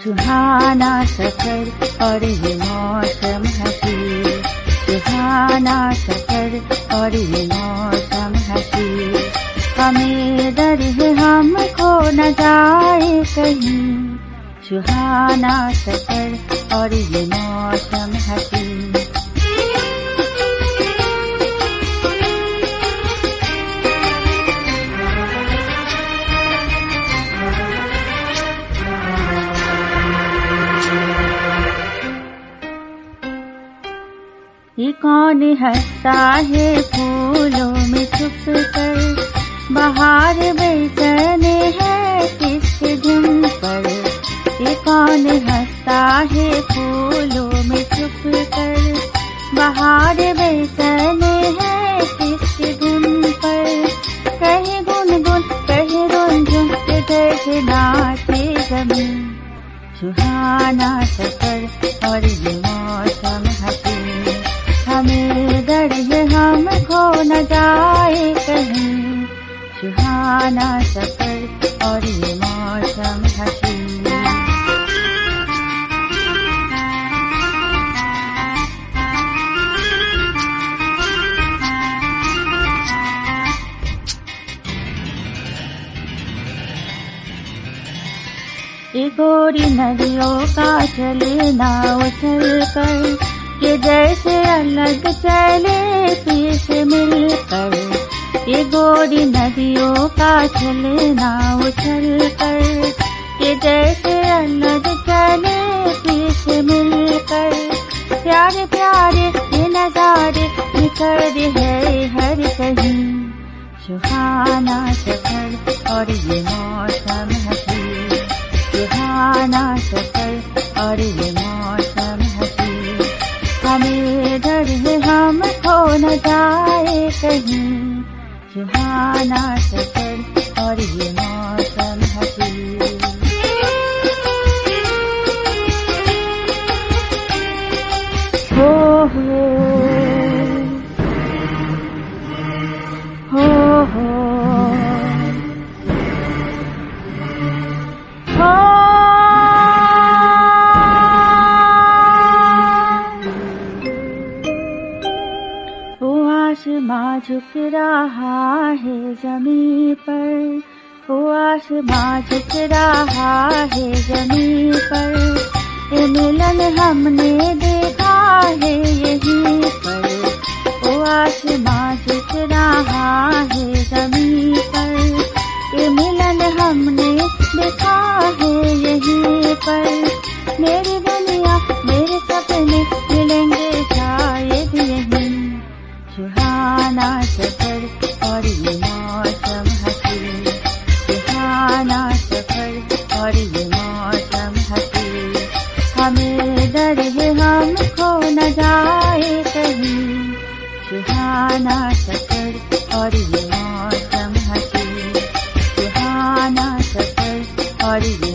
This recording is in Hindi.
सुहाना सफर और ये मौसम हसी, सुहाना सफर और ये मौसम हसी। हमें डर है हम खो न जाए कहीं, सुहाना सफर और ये मौसम हसी। ये कौन हंसता है फूलों में छुप कर, बाहर बेचैन है किसके धुन पर। ये कौन हंसता है फूलों में छुप कर, बाहर बेचैन है किसके धुन पर। कहे गुनगुन कहे रुनझुन के नाचे जमीन, सुहाना सफर और ये मौसम हसी। हमें डर है हम खो न जाए कहीं, सुहाना सफर और ये मौसम हसी। ये गोरी नदियों का चलना उछल कर, ये जैसे अलग चले फिर से मिलकर। ये गोरी नदियों का चलना उछल कर, ये जैसे अलग चले फिर से मिलकर। प्यारे प्यारे ये नजारे निखर है हर कहीं, सुहाना सफर और ये मौसम हसी, सुहाना सफर और ये मौसम हसी। हमें डर है हम खो न जाए कहीं, सुहाना सफर और ये मौसम हसी। हो हो हो हो आसमां झुक रहा है जमीन पर, वो आसमां झुक रहा है जमीन पर। ये मिलन हमने देखा है यहीं पर, वो आसमां झुक रहा है जमीन पर। ये मिलन हमने देखा है यहीं पर। मेरी दुनिया मेरे सपने मिलेंगे शायद यहीं, सुहाना सफर और ये मौसम हसी, सुहाना सफर और ये मौसम हसी। हमें डर है हम खो न जाए कहीं, सुहाना सफर और ये मौसम हसी, सुहाना सफर और ये